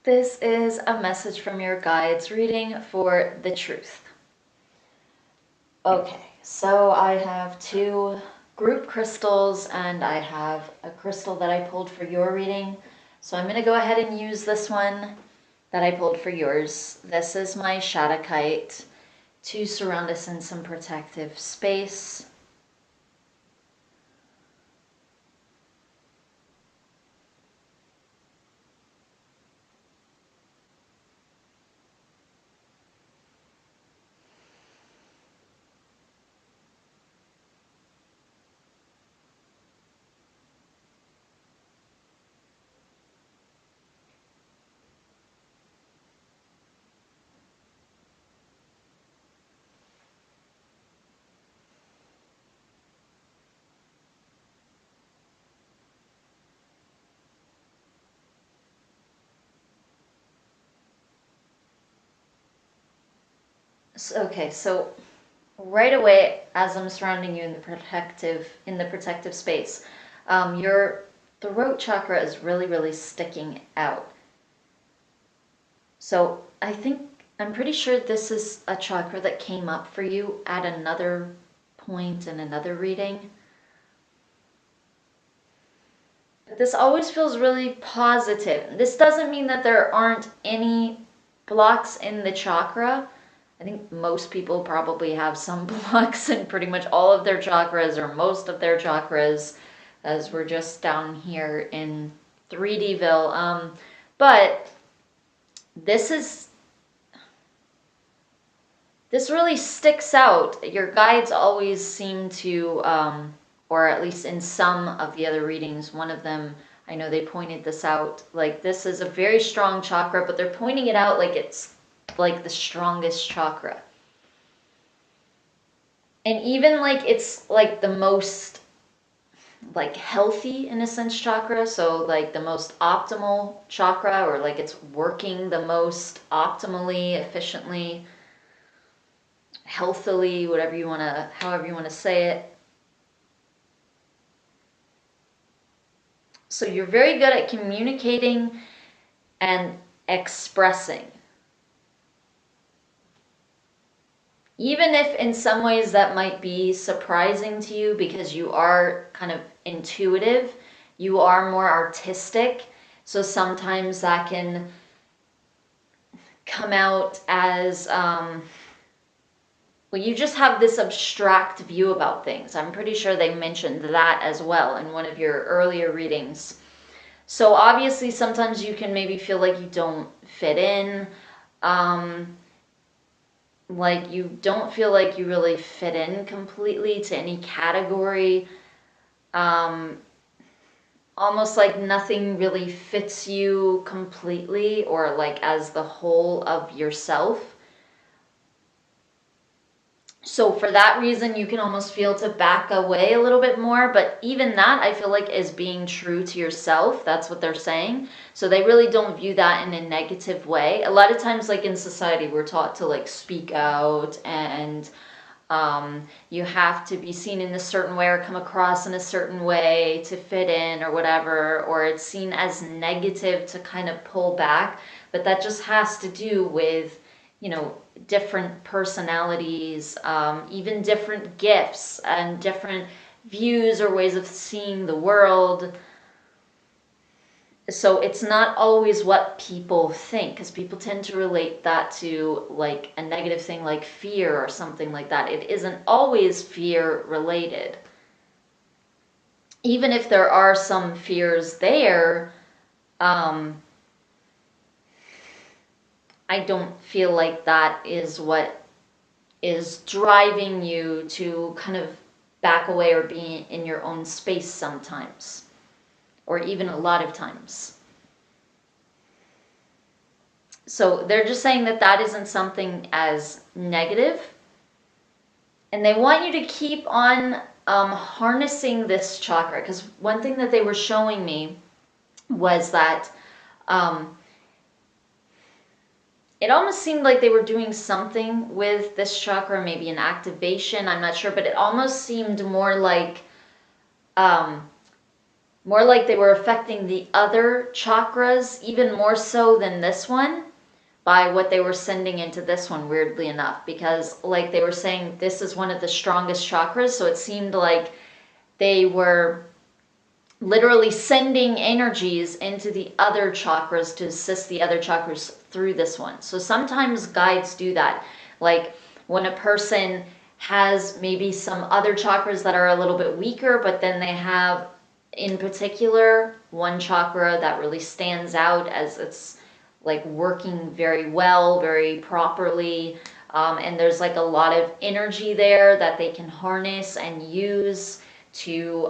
This is a message from your guides reading for the truth. Okay, so I have two group crystals and I have a crystal that I pulled for your reading. So I'm going to go ahead and use this one that I pulled for yours. This is my Shadakite to surround us in some protective space. Okay, so right away, as I'm surrounding you in the protective space, your throat chakra is really sticking out. So I'm pretty sure this is a chakra that came up for you at another point in another reading. But this always feels really positive. This doesn't mean that there aren't any blocks in the chakra. I think most people probably have some blocks in pretty much all of their chakras or most of their chakras, as we're just down here in 3Dville. But this really sticks out. Your guides always seem to, or at least in some of the other readings, one of them, I know they pointed this out, like this is a very strong chakra, but they're pointing it out like it's like the strongest chakra. And even like it's like the most like healthy in a sense chakra, so like the most optimal chakra, or like it's working the most optimally, efficiently, healthily, whatever you want to, however you want to say it. So you're very good at communicating and expressing. Even if in some ways that might be surprising to you because you are kind of intuitive, you are more artistic, so sometimes that can come out as, well, you just have this abstract view about things. I'm pretty sure they mentioned that as well in one of your earlier readings. So obviously sometimes you can maybe feel like you don't fit in, like you don't feel like you really fit in completely to any category. Almost like nothing really fits you completely or like as the whole of yourself. So for that reason, you can almost feel to back away a little bit more. But even that, I feel like, is being true to yourself. That's what they're saying. So they really don't view that in a negative way. A lot of times, like in society, we're taught to like speak out and you have to be seen in a certain way or come across in a certain way to fit in or whatever, or it's seen as negative to kind of pull back. But that just has to do with, you know, different personalities, even different gifts and different views or ways of seeing the world. So it's not always what people think, because people tend to relate that to like a negative thing like fear or something like that. It isn't always fear related. Even if there are some fears there, I don't feel like that is what is driving you to kind of back away or be in your own space sometimes, or even a lot of times. So they're just saying that that isn't something as negative. And they want you to keep on harnessing this chakra. Because one thing that they were showing me was that it almost seemed like they were doing something with this chakra, maybe an activation, I'm not sure. But it almost seemed more like more like they were affecting the other chakras even more so than this one by what they were sending into this one, weirdly enough, because like they were saying, this is one of the strongest chakras, so it seemed like they were literally sending energies into the other chakras to assist the other chakras through this one. So sometimes guides do that, like when a person has maybe some other chakras that are a little bit weaker, but then they have in particular one chakra that really stands out as it's like working very well, very properly, and there's like a lot of energy there that they can harness and use to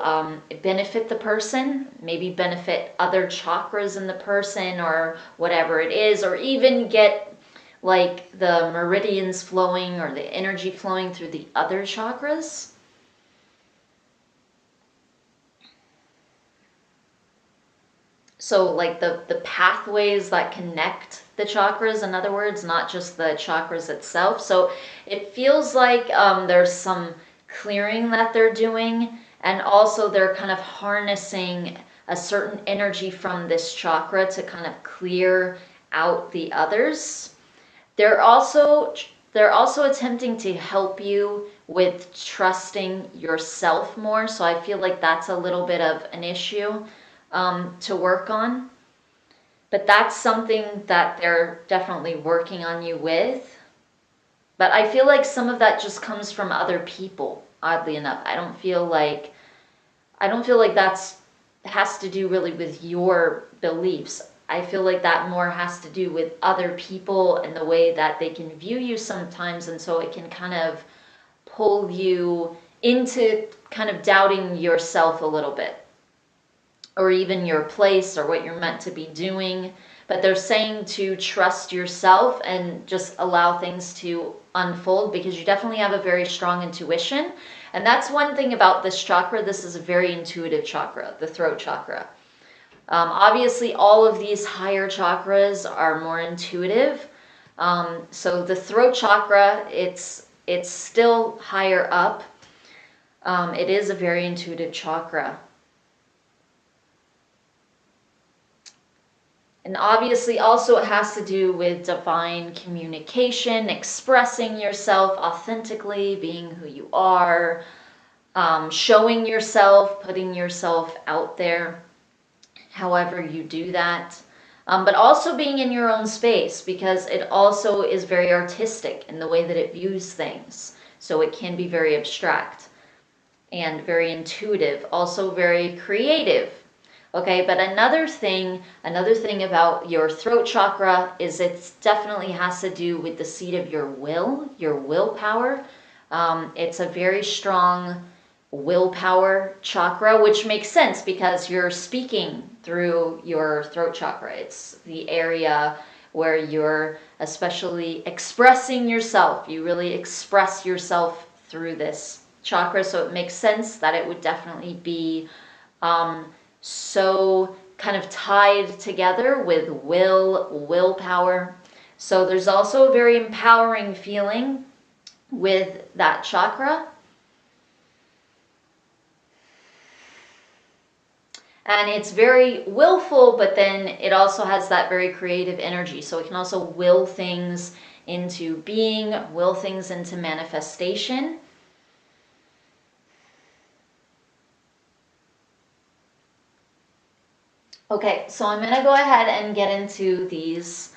benefit the person, maybe benefit other chakras in the person or whatever it is, or even get like the meridians flowing or the energy flowing through the other chakras. So like the pathways that connect the chakras, in other words, not just the chakras itself. So it feels like there's some clearing that they're doing, and also they're kind of harnessing a certain energy from this chakra to kind of clear out the others. They're also attempting to help you with trusting yourself more. So I feel like that's a little bit of an issue to work on. But that's something that they're definitely working on you with. But I feel like some of that just comes from other people, oddly enough. I don't feel like that's has to do really with your beliefs. I feel like that more has to do with other people and the way that they can view you sometimes, and so it can kind of pull you into kind of doubting yourself a little bit, or even your place or what you're meant to be doing. But they're saying to trust yourself and just allow things to unfold, because you definitely have a very strong intuition. And that's one thing about this chakra. This is a very intuitive chakra, the throat chakra. Obviously, all of these higher chakras are more intuitive. So the throat chakra, it's still higher up. It is a very intuitive chakra. And obviously also it has to do with divine communication, expressing yourself authentically, being who you are, showing yourself, putting yourself out there, however you do that. But also being in your own space, because it also is very artistic in the way that it views things. So it can be very abstract and very intuitive, also very creative. Okay, but another thing about your throat chakra is it definitely has to do with the seat of your will, your willpower. It's a very strong willpower chakra, which makes sense because you're speaking through your throat chakra. It's the area where you're especially expressing yourself. You really express yourself through this chakra, so it makes sense that it would definitely be so kind of tied together with willpower. So there's also a very empowering feeling with that chakra. And it's very willful, but then it also has that very creative energy. So it can also will things into being, will things into manifestation. Okay, so I'm going to go ahead and get into these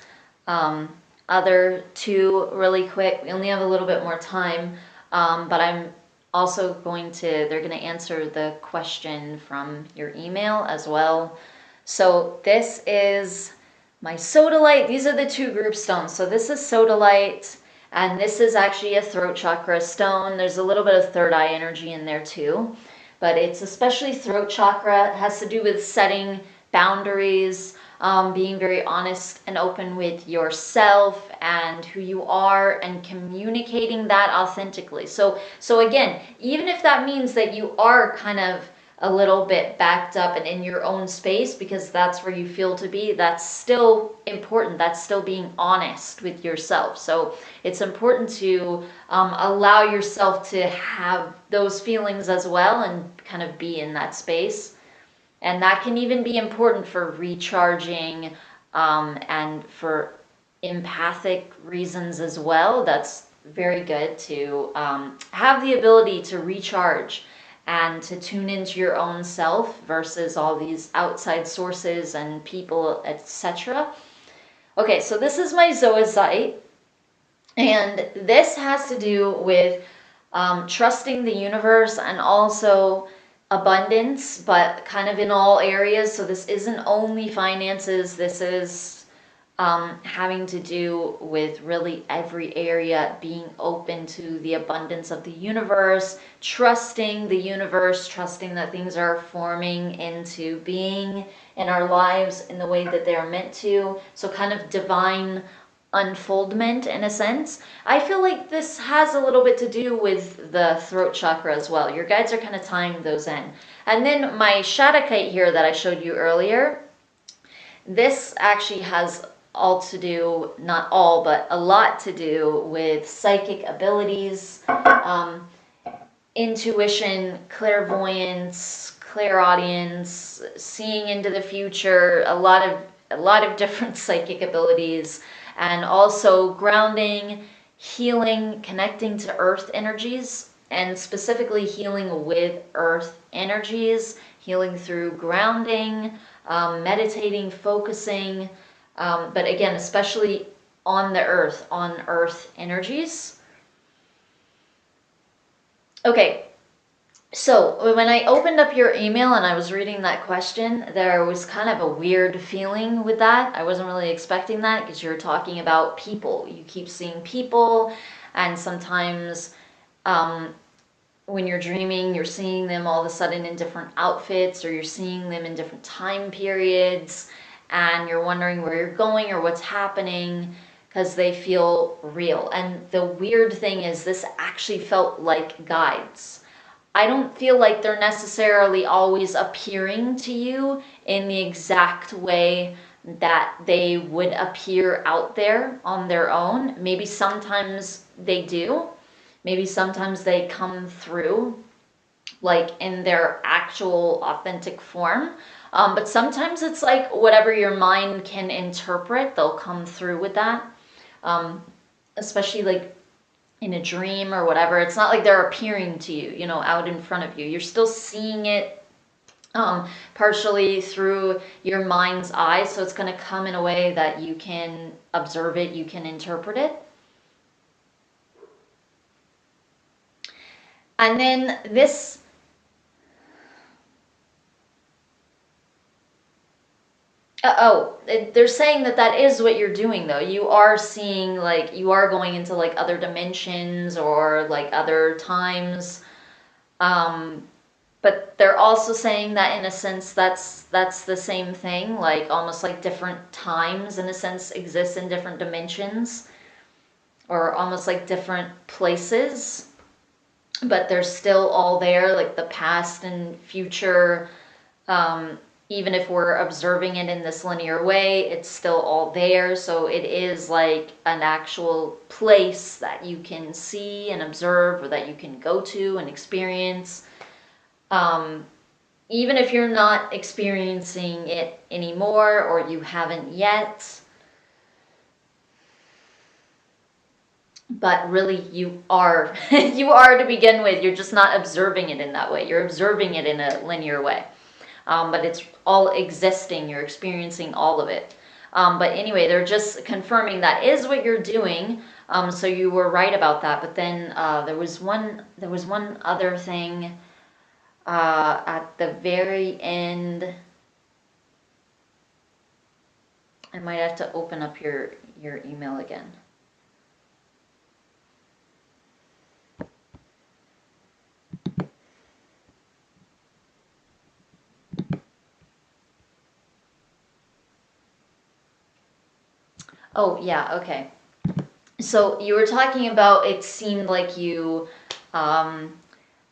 other two really quick. We only have a little bit more time, but I'm also they're going to answer the question from your email as well. So this is my sodalite. These are the two group stones. So this is sodalite, and this is actually a throat chakra stone. There's a little bit of third eye energy in there too, but it's especially throat chakra. It has to do with setting boundaries, being very honest and open with yourself and who you are, and communicating that authentically. So again, even if that means that you are kind of a little bit backed up and in your own space because that's where you feel to be, that's still important. That's still being honest with yourself. So it's important to allow yourself to have those feelings as well and kind of be in that space. And that can even be important for recharging and for empathic reasons as well. That's very good to have the ability to recharge and to tune into your own self versus all these outside sources and people, etc. Okay, so this is my zoazite, and this has to do with trusting the universe and also abundance, but kind of in all areas. So this isn't only finances, this is having to do with really every area, being open to the abundance of the universe, trusting the universe, trusting that things are forming into being in our lives in the way that they're meant to. So kind of divine unfoldment in a sense. I feel like this has a little bit to do with the throat chakra as well. Your guides are kind of tying those in. And then my Shadakite here that I showed you earlier, this actually has all to do, not all, but a lot to do with psychic abilities, intuition, clairvoyance, clairaudience, seeing into the future, a lot of different psychic abilities, and also grounding, healing, connecting to earth energies, and specifically healing with earth energies, healing through grounding, meditating, focusing, but again, especially on earth energies. Okay, so when I opened up your email and I was reading that question, there was kind of a weird feeling with that. I wasn't really expecting that because you're talking about people. You keep seeing people, and sometimes when you're dreaming, you're seeing them all of a sudden in different outfits, or you're seeing them in different time periods, and you're wondering where you're going or what's happening because they feel real. And the weird thing is, this actually felt like guides. I don't feel like they're necessarily always appearing to you in the exact way that they would appear out there on their own. Maybe sometimes they do. Maybe sometimes they come through like in their actual authentic form. But sometimes it's like whatever your mind can interpret, they'll come through with that. Especially like in a dream or whatever. It's not like they're appearing to you, you know, out in front of you. You're still seeing it partially through your mind's eyes. So it's going to come in a way that you can observe it, you can interpret it. And then this, they're saying that that is what you're doing though. You are seeing, like, you are going into like other dimensions or like other times. But they're also saying that in a sense that's the same thing, like almost like different times in a sense exist in different dimensions, or almost like different places, but they're still all there, like the past and future. Even if we're observing it in this linear way, it's still all there. So it is like an actual place that you can see and observe, or that you can go to and experience. Even if you're not experiencing it anymore, or you haven't yet, but really you are. You are to begin with. You're just not observing it in that way. You're observing it in a linear way. But it's all existing. You're experiencing all of it. But anyway, they're just confirming that is what you're doing. So you were right about that. But then there was one other thing at the very end. I might have to open up your email again. Oh, yeah, okay. So you were talking about, it seemed like you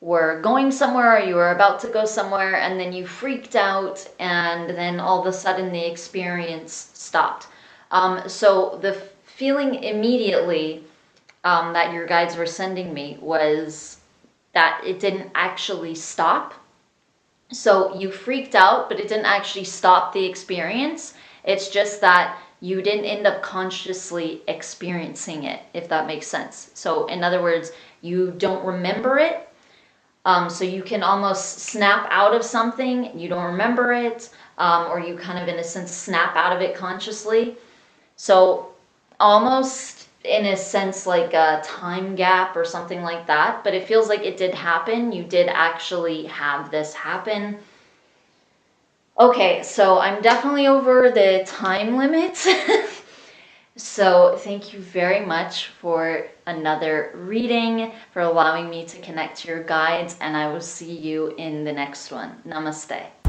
were going somewhere, or you were about to go somewhere, and then you freaked out, and then all of a sudden the experience stopped. So the feeling immediately that your guides were sending me was that it didn't actually stop. So you freaked out, but it didn't actually stop the experience. It's just that you didn't end up consciously experiencing it, if that makes sense. So in other words, you don't remember it. So you can almost snap out of something, you don't remember it, or you kind of, in a sense, snap out of it consciously. So almost in a sense like a time gap or something like that, but it feels like it did happen. You did actually have this happen. Okay, so I'm definitely over the time limit. So thank you very much for another reading, for allowing me to connect to your guides, and I will see you in the next one. Namaste.